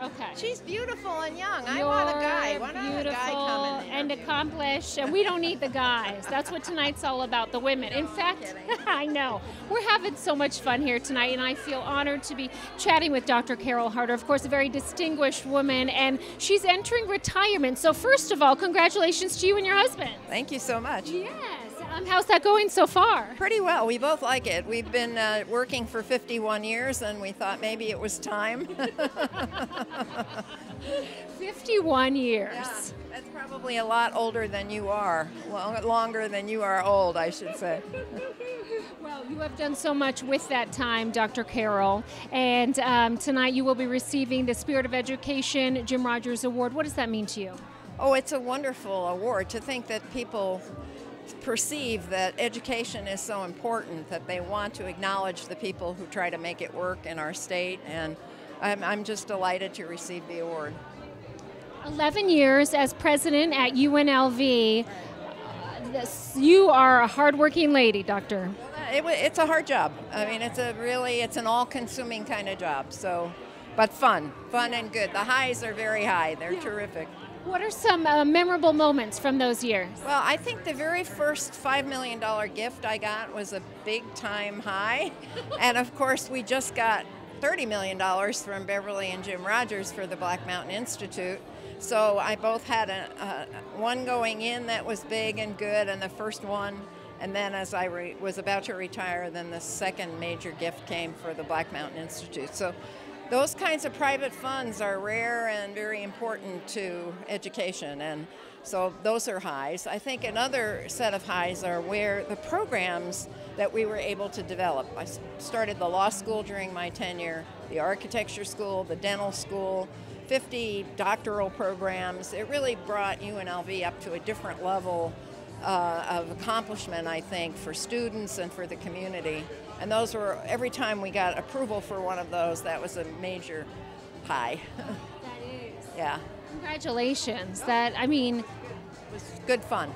Okay. She's beautiful and young. I want a guy. Why not a guy come in and accomplished, and we don't need the guys. That's what tonight's all about, the women. In fact, I know. We're having so much fun here tonight, and I feel honored to be chatting with Dr. Carol Harter, of course, a very distinguished woman, and she's entering retirement. So first of all, congratulations to you and your husband. Thank you so much. Yes. How's that going so far? Pretty well. We both like it. We've been working for 51 years, and we thought maybe it was time. 51 years. Yeah, that's probably a lot older than you are. Longer than you are old, I should say. Well, you have done so much with that time, Dr. Carol, and tonight you will be receiving the Spirit of Education Jim Rogers Award. What does that mean to you? Oh, it's a wonderful award to think that people perceive that education is so important that they want to acknowledge the people who try to make it work in our state, and I'm just delighted to receive the award. 11 years as president at UNLV. You are a hardworking lady, Doctor. It's a hard job. I mean, it's an all-consuming kind of job. So, but fun and good. The highs are very high. They're terrific. What are some memorable moments from those years? Well, I think the very first $5 million gift I got was a big-time high. And of course, we just got $30 million from Beverly and Jim Rogers for the Black Mountain Institute. So I both had one going in that was big and good, and the first one. And then as I was about to retire, then the second major gift came for the Black Mountain Institute. So those kinds of private funds are rare and very important to education, and so those are highs. I think another set of highs are where the programs that we were able to develop. I started the law school during my tenure, the architecture school, the dental school, 50 doctoral programs. It really brought UNLV up to a different level of accomplishment, I think, for students and for the community. And those were, every time we got approval for one of those, that was a major high. That is. Yeah. Congratulations. It was good fun.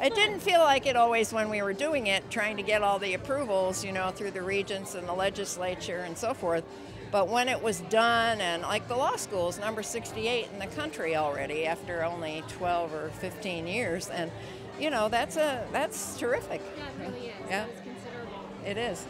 It didn't feel like it always when we were doing it, trying to get all the approvals, through the regents and the legislature and so forth. But when it was done, and like the law school is number 68 in the country already after only 12 or 15 years, and that's terrific. Yeah, it really is. Yeah. It's considerable. It is.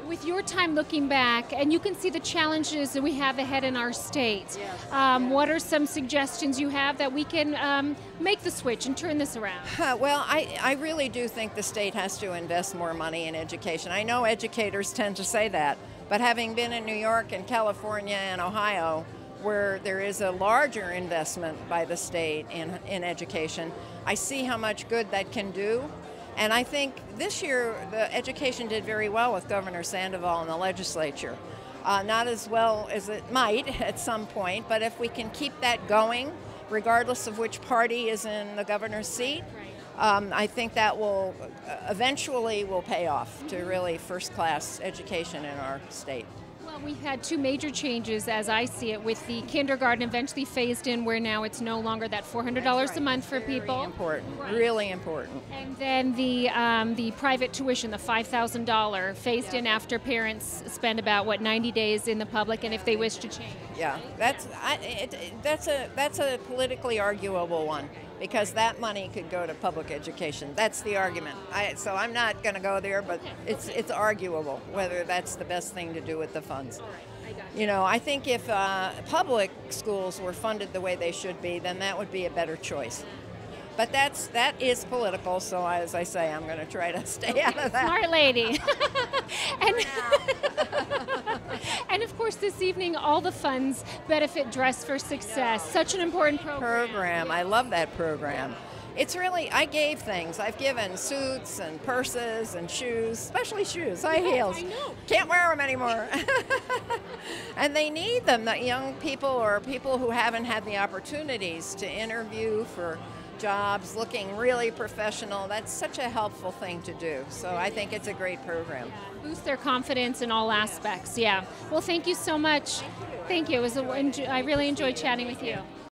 With your time looking back, and you can see the challenges that we have ahead in our state, yes. What are some suggestions you have that we can make the switch and turn this around? Well, I really do think the state has to invest more money in education. I know educators tend to say that, but having been in New York and California and Ohio, where there is a larger investment by the state in education, I see how much good that can do. And I think this year the education did very well with Governor Sandoval and the legislature. Not as well as it might at some point, but if we can keep that going, regardless of which party is in the governor's seat, I think that will eventually pay off to really first-class education in our state. Well, we've had two major changes, as I see it, with the kindergarten eventually phased in, where now it's no longer that $400 a month for people. Very important, really important. And then the private tuition, the $5,000, phased in after parents spend about 90 days in the public, and if they wish to change. Yeah, that's a politically arguable one, because that money could go to public education. That's the argument. So I'm not going to go there, but it's arguable whether that's the best thing to do with the funds. I think if public schools were funded the way they should be, then that would be a better choice. But that is political, so as I say, I'm going to try to stay out of that. Smart lady. And of course, this evening, all the funds benefit Dress for Success. Such an important program. I love that program. It's really, I gave things. I've given suits and purses and shoes, especially shoes, high heels. I know. Can't wear them anymore. And they need them, the young people or people who haven't had the opportunities to interview for jobs, looking really professional. That's such a helpful thing to do. So I think it's a great program. Boost their confidence in all aspects. Yeah. Well, thank you so much. Thank you. I really enjoyed chatting with you.